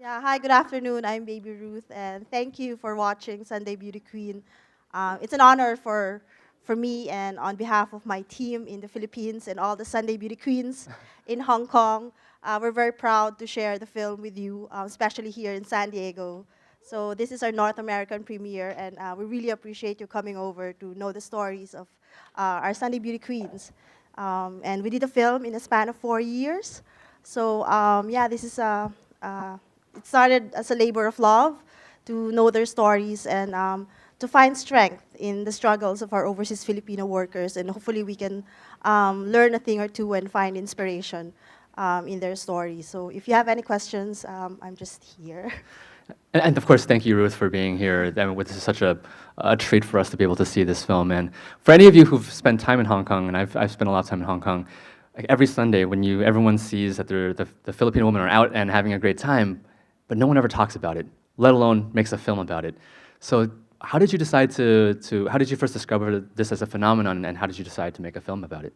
Yeah, hi, good afternoon. I'm Baby Ruth, and thank you for watching Sunday Beauty Queen. It's an honor for me and on behalf of my team in the Philippines and all the Sunday Beauty Queens in Hong Kong. We're very proud to share the film with you, especially here in San Diego. So this is our North American premiere, and we really appreciate you coming over to know the stories of our Sunday Beauty Queens. And we did a film in a span of 4 years. So yeah, this is it started as a labor of love to know their stories and to find strength in the struggles of our overseas Filipino workers. And hopefully we can learn a thing or two and find inspiration in their stories. So if you have any questions, I'm just here. And of course, thank you, Ruth, for being here. I mean, this is such a treat for us to be able to see this film. And for any of you who've spent time in Hong Kong, and I've spent a lot of time in Hong Kong, like every Sunday when everyone sees that the Filipino women are out and having a great time, but no one ever talks about it, let alone makes a film about it. So how did you decide how did you first discover this as a phenomenon, and how did you decide to make a film about it?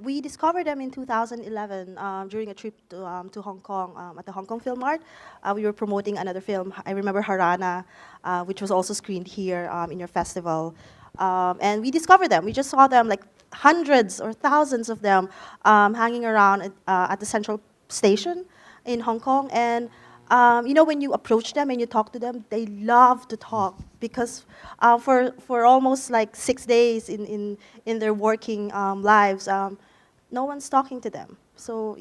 We discovered them in 2011 during a trip to Hong Kong at the Hong Kong Film Art. We were promoting another film. I remember Harana, which was also screened here in your festival. And we discovered them. We just saw them, like hundreds or thousands of them hanging around at the central station in Hong Kong. And when you approach them and you talk to them, they love to talk because for almost like 6 days in their working lives, no one's talking to them. So,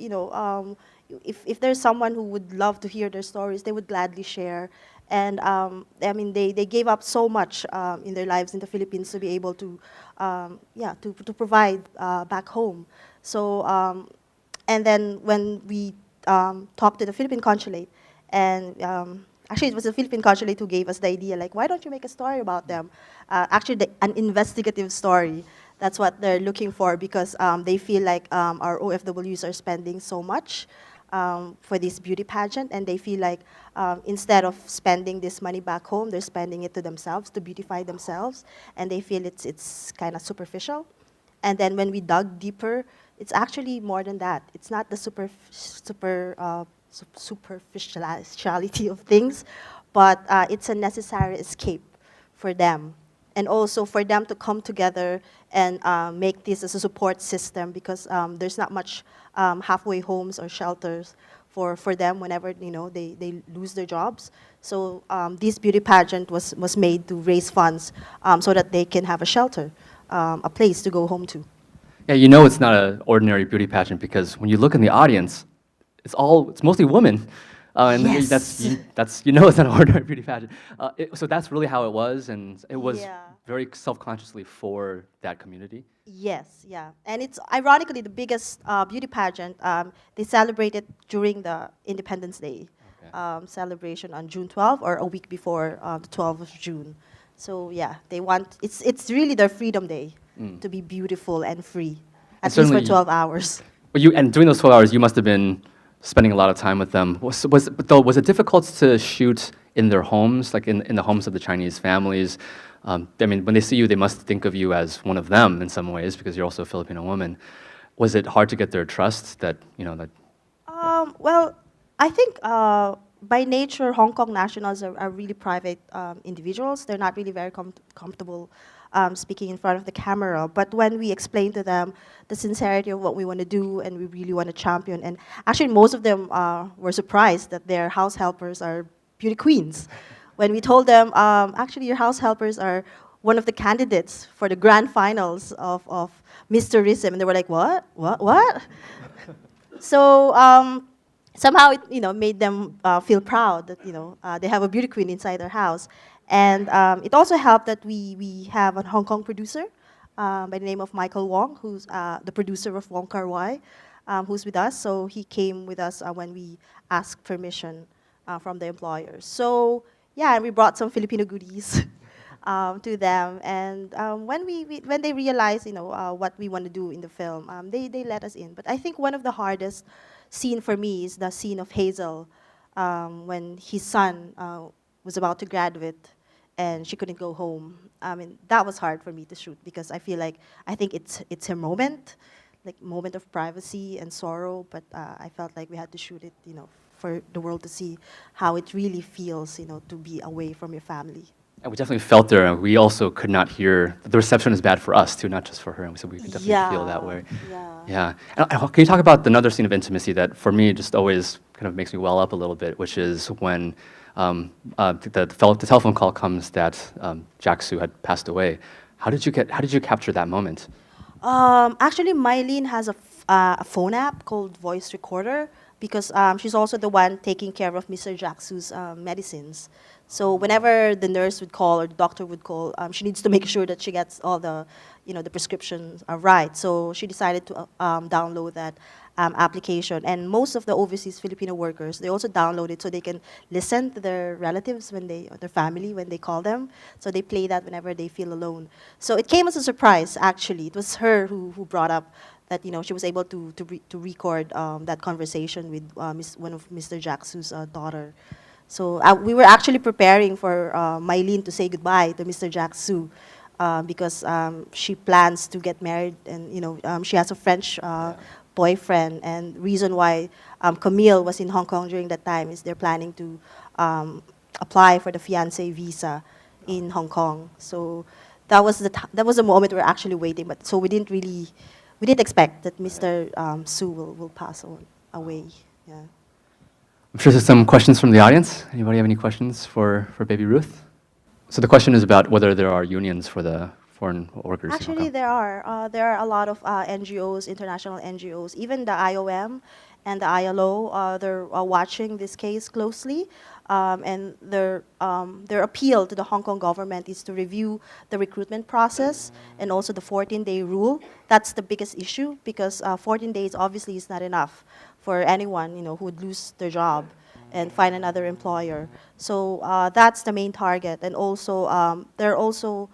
if there's someone who would love to hear their stories, they would gladly share. And I mean, they gave up so much in their lives in the Philippines to be able to, to provide back home. So, and then when we talked to the Philippine consulate, and actually it was the Philippine consulate who gave us the idea, like, why don't you make a story about them? Actually, an investigative story. That's what they're looking for because they feel like our OFWs are spending so much for this beauty pageant, and they feel like instead of spending this money back home, they're spending it to themselves, to beautify themselves, and they feel it's kind of superficial. And then when we dug deeper, it's actually more than that. It's not the superficiality of things, but it's a necessary escape for them. And also for them to come together and make this as a support system because there's not much halfway homes or shelters for them whenever they lose their jobs. So this beauty pageant was made to raise funds so that they can have a shelter, a place to go home to. Yeah, you know it's not an ordinary beauty pageant because when you look in the audience, it's mostly women, and Yes. that's it's not an ordinary beauty pageant. So that's really how it was, and it was Yeah. very self-consciously for that community. Yes, yeah. And it's ironically the biggest beauty pageant. They celebrate it during the Independence Day Okay. celebration on June 12th or a week before the 12th of June. So yeah, it's really their freedom day to be beautiful and free, And at least for certainly, 12 hours. and during those 12 hours, you must have been spending a lot of time with them. Was it difficult to shoot in their homes, like in the homes of the Chinese families? I mean, when they see you, they must think of you as one of them in some ways because you're also a Filipino woman. Was it hard to get their trust that, that, yeah. Well, I think by nature, Hong Kong nationals are really private individuals. They're not really very comfortable speaking in front of the camera. But when we explain to them the sincerity of what we want to do and we really want to champion, and actually most of them were surprised that their house helpers are beauty queens. When we told them, actually your house helpers are one of the candidates for the grand finals of Miss Tourism, and they were like, what? What? So somehow it made them feel proud that they have a beauty queen inside their house, and it also helped that we have a Hong Kong producer by the name of Michael Wong, who's the producer of Wong Kar Wai, who's with us. So he came with us when we asked permission from the employers. So yeah, and we brought some Filipino goodies. To them, and when they realized what we want to do in the film, they let us in. But I think one of the hardest scene for me is the scene of Hazel when his son was about to graduate and she couldn't go home. I mean, that was hard for me to shoot because I think it's her moment, like moment of privacy and sorrow. But I felt like we had to shoot it, for the world to see how it really feels, to be away from your family. And we definitely felt there, and we also could not hear. The reception is bad for us too, not just for her. And so we could definitely feel that way. Yeah. Yeah. And can you talk about another scene of intimacy that, for me, just always kind of makes me well up a little bit, which is when the telephone call comes that Jack Soo had passed away. How did you capture that moment? Actually, Mylene has a phone app called Voice Recorder because she's also the one taking care of Mr. Jacksu's medicines. So whenever the nurse would call or the doctor would call, she needs to make sure that she gets all the, the prescriptions are right. So she decided to download that application. And most of the overseas Filipino workers, they also download it so they can listen to their relatives or their family when they call them. So they play that whenever they feel alone. So it came as a surprise, actually. It was her who brought up that, she was able to record that conversation with one of Mr. Jacksu's daughter. So we were actually preparing for Mylene to say goodbye to Mr. Jacksu because she plans to get married, and she has a French boyfriend. And reason why Camille was in Hong Kong during that time is they're planning to apply for the fiancé visa in Hong Kong. So that was the moment we were actually waiting. But so we didn't expect that Mr. Su will pass away. Yeah. I'm sure there's some questions from the audience. Anybody have any questions for Baby Ruth? So the question is about whether there are unions for the foreign workers. Actually, there are. There are a lot of NGOs, international NGOs, even the IOM and the ILO. They're watching this case closely, and their appeal to the Hong Kong government is to review the recruitment process and also the 14-day rule. That's the biggest issue because 14 days obviously is not enough for anyone who would lose their job and find another employer. So that's the main target. And also there are also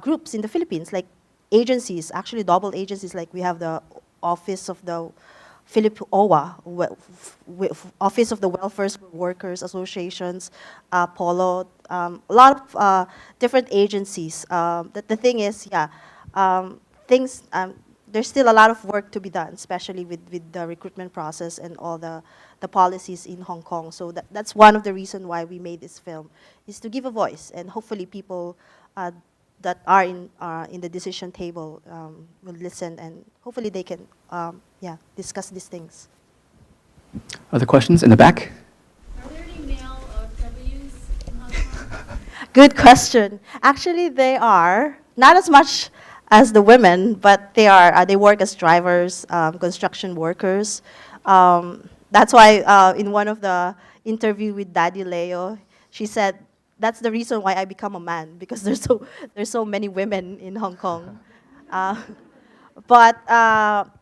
groups in the Philippines, like agencies, actually double agencies, like we have the Office of the OWA, Office of the Welfare Workers Associations, POLO, a lot of different agencies. The thing is, there's still a lot of work to be done, especially with the recruitment process and all the policies in Hong Kong. So that's one of the reasons why we made this film, is to give a voice, and hopefully people that are in the decision table will listen, and hopefully they can discuss these things. Other questions in the back? Are there any male W's in Hong Kong? Good question. Actually, they are not as much as the women, but they work as drivers, construction workers. That's why in one of the interview with Daddy Leo, she said, that's the reason why I become a man, because there's so many women in Hong Kong. But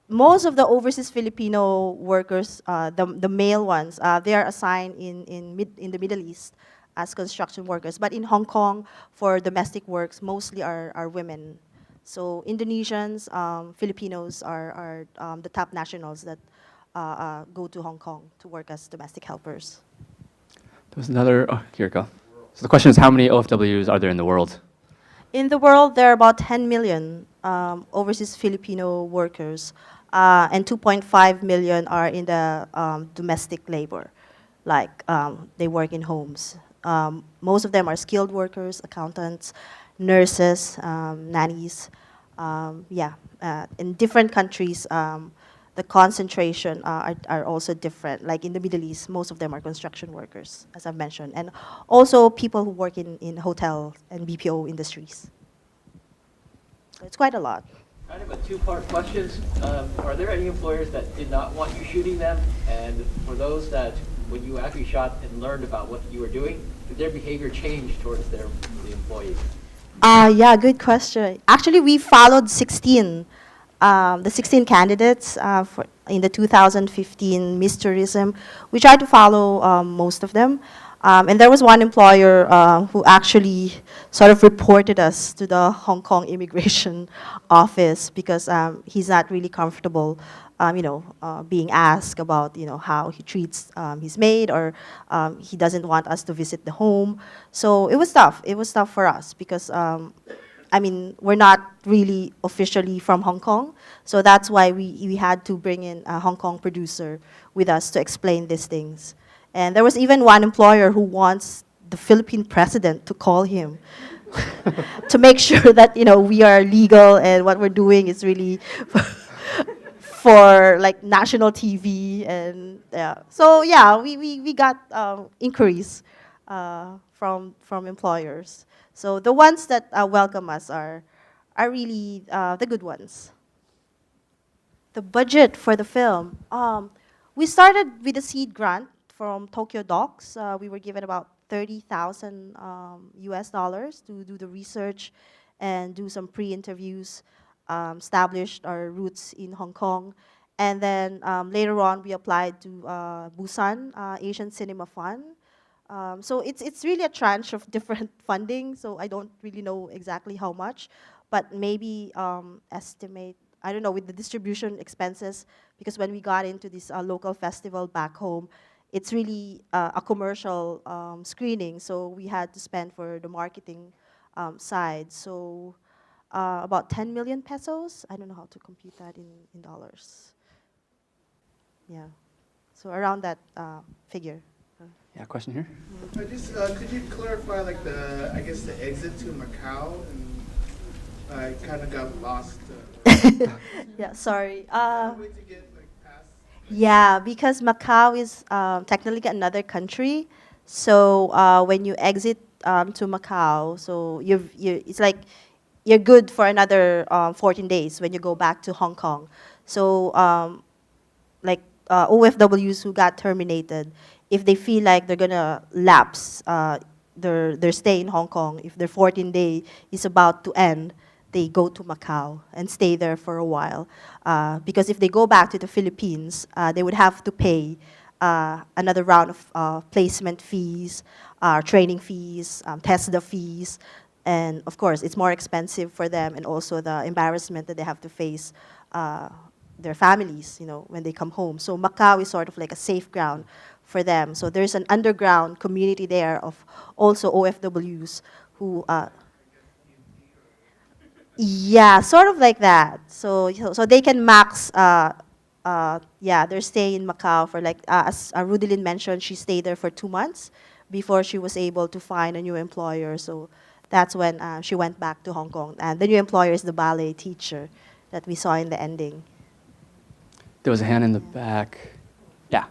most of the overseas Filipino workers, the male ones, they are assigned in the Middle East as construction workers. But in Hong Kong, for domestic works, mostly are women. So Indonesians, Filipinos are the top nationals that go to Hong Kong to work as domestic helpers. There was another, here we go. So the question is, how many OFWs are there in the world? In the world, there are about 10 million overseas Filipino workers, and 2.5 million are in the domestic labor, like they work in homes. Most of them are skilled workers, accountants, nurses, nannies. In different countries, the concentration are also different. Like in the Middle East, most of them are construction workers, as I've mentioned, and also people who work in hotel and BPO industries. So it's quite a lot. Kind of a two-part question. Are there any employers that did not want you shooting them? And for those that, when you actually shot and learned about what you were doing, did their behavior change towards the employees? Good question. Actually, we followed the 16 candidates in the 2015 Miss Tourism. We tried to follow most of them. And there was one employer who actually sort of reported us to the Hong Kong Immigration Office because he's not really comfortable, being asked about, how he treats his maid, or he doesn't want us to visit the home. So it was tough. It was tough for us because, we're not really officially from Hong Kong. So that's why we had to bring in a Hong Kong producer with us to explain these things. And there was even one employer who wants the Philippine president to call him to make sure that we are legal and what we're doing is really for like national TV. And so yeah, we got inquiries from employers. So the ones that welcome us are really the good ones. The budget for the film. We started with a seed grant from Tokyo Docs. We were given about 30,000 US dollars to do the research and do some pre-interviews, established our roots in Hong Kong. And then later on, we applied to Busan Asian Cinema Fund. So it's really a tranche of different funding, so I don't really know exactly how much, but maybe estimate, I don't know, with the distribution expenses, because when we got into this local festival back home, it's really a commercial screening, so we had to spend for the marketing side. So about 10 million pesos. I don't know how to compute that in dollars. Yeah, so around that figure. Yeah, question here? I just, could you clarify, like, I guess the exit to Macau, and I kind of got lost. Yeah, sorry. Way to get, like, past. Yeah, because Macau is technically another country. So when you exit to Macau, so it's like you're good for another 14 days when you go back to Hong Kong. So like OFWs who got terminated, if they feel like they're gonna lapse their stay in Hong Kong, if their 14-day is about to end, they go to Macau and stay there for a while. Because if they go back to the Philippines, they would have to pay another round of placement fees, training fees, TESDA fees, and of course, it's more expensive for them, and also the embarrassment that they have to face their families, when they come home. So Macau is sort of like a safe ground for them. So there's an underground community there of also OFWs who, yeah, sort of like that. So they can max, their stay in Macau for like, as Rudilyn mentioned, she stayed there for 2 months before she was able to find a new employer. So that's when she went back to Hong Kong. And the new employer is the ballet teacher that we saw in the ending. There was a hand in the back. Yeah.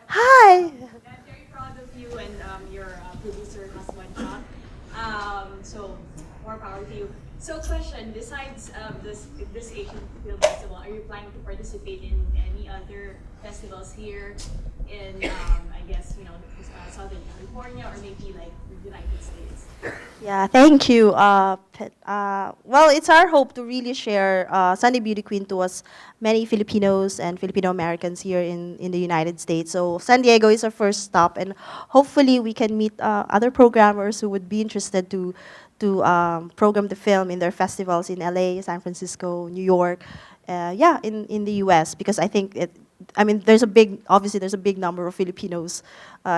Hi. I'm very proud of you and your producer, husband, John. So more power to you. So question, besides this Asian Film Festival, are you planning to participate in any other festivals here in, I guess, Southern California or maybe like the United States? Yeah, thank you. Well, it's our hope to really share Sunday Beauty Queen to as many Filipinos and Filipino Americans here in the United States. So San Diego is our first stop, and hopefully we can meet other programmers who would be interested to program the film in their festivals in LA, San Francisco, New York, in the US, because I think there's a big number of Filipinos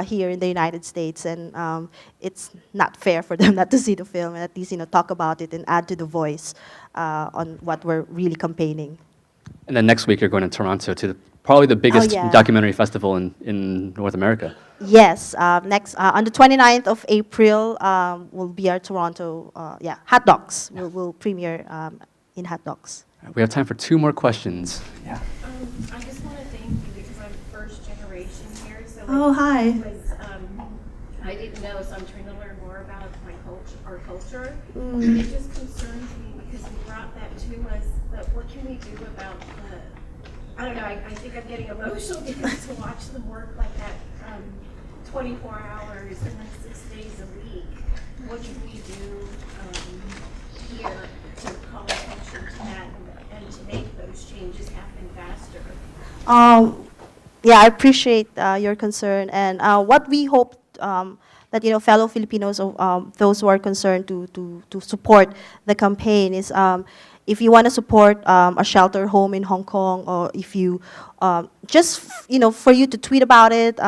here in the United States, and it's not fair for them not to see the film and at least talk about it and add to the voice on what we're really campaigning. And then next week you're going to Toronto to probably the biggest yeah. documentary festival in North America. Yes, next on the 29th of April will be our Toronto, Hot Docs. We'll premiere in Hot Docs. We have time for 2 more questions. Yeah. I just want to thank you because I'm first generation here. So Oh, hi. I didn't know, so I'm trying to learn more about our culture. Mm. It just concerns me because you brought that to us, but what can we do about I don't know, I think I'm getting emotional because to watch them work like that 24 hours and then 6 days a week, what can we do here to call attention to that and to make those changes happen faster? Yeah, I appreciate your concern, and what we hope that fellow Filipinos, those who are concerned to support the campaign is if you want to support a shelter home in Hong Kong, or if you just for you to tweet about it,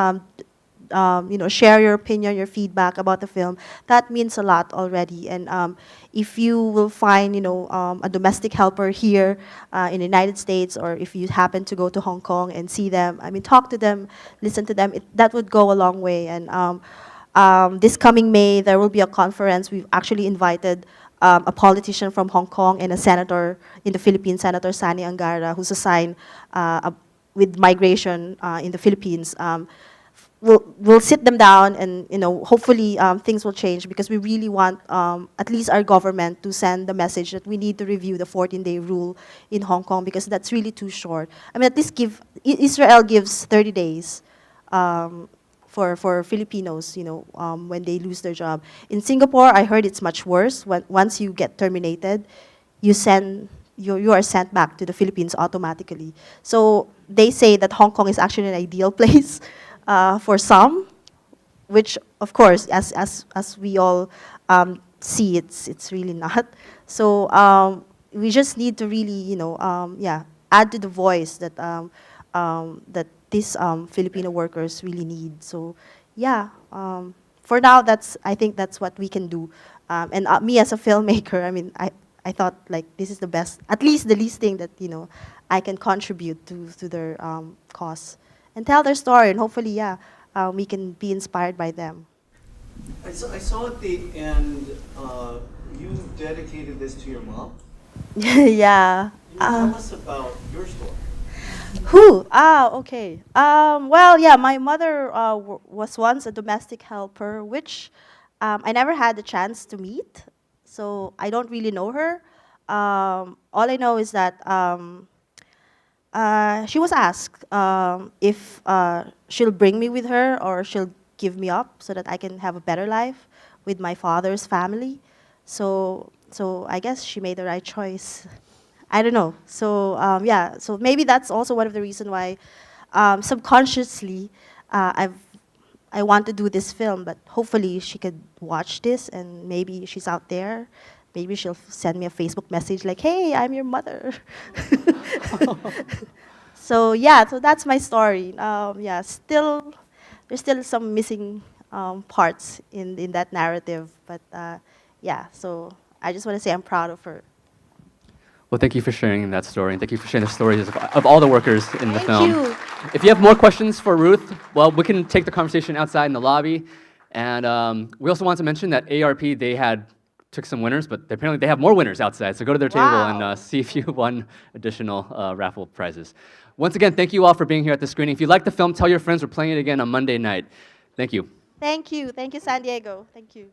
share your opinion, your feedback about the film. That means a lot already. And if you will find, a domestic helper here in the United States, or if you happen to go to Hong Kong and see them, I mean, talk to them, listen to them, that would go a long way. And this coming May, there will be a conference. We've actually invited a politician from Hong Kong and a senator in the Philippines, Senator Sani Angara, who's assigned with migration in the Philippines. We'll sit them down, and hopefully things will change, because we really want at least our government to send the message that we need to review the 14-day rule in Hong Kong, because that's really too short. I mean, at least Israel gives 30 days for Filipinos, when they lose their job. In Singapore, I heard it's much worse. Once you get terminated, you are sent back to the Philippines automatically. So they say that Hong Kong is actually an ideal place for some, which of course, as we all see, it's really not. So we just need to really, add to the voice that that these Filipino workers really need. So yeah, for now, I think that's what we can do. And me as a filmmaker, I mean, I thought like this is the best, at least the least thing that I can contribute to their cause and tell their story, and hopefully, we can be inspired by them. I saw at the end you dedicated this to your mom. Yeah. Can you tell us about your story? Who? Okay. Well, yeah, my mother was once a domestic helper, which I never had the chance to meet, so I don't really know her. All I know is that she was asked if she'll bring me with her or she'll give me up so that I can have a better life with my father's family. So I guess she made the right choice. I don't know. So yeah, so maybe that's also one of the reasons why subconsciously I want to do this film, but hopefully she could watch this, and maybe she's out there. Maybe she'll send me a Facebook message like, "Hey, I'm your mother." So yeah, so that's my story. Yeah, there's still some missing parts in that narrative, but yeah. So I just want to say I'm proud of her. Well, thank you for sharing that story, and thank you for sharing the stories of all the workers in the Thank film. you. If you have more questions for Ruth, well, we can take the conversation outside in the lobby. And we also want to mention that ARP, took some winners, but apparently they have more winners outside. So go to their table Wow. and see if you won additional raffle prizes. Once again, thank you all for being here at the screening. If you like the film, tell your friends we're playing it again on Monday night. Thank you. Thank you. Thank you, San Diego. Thank you.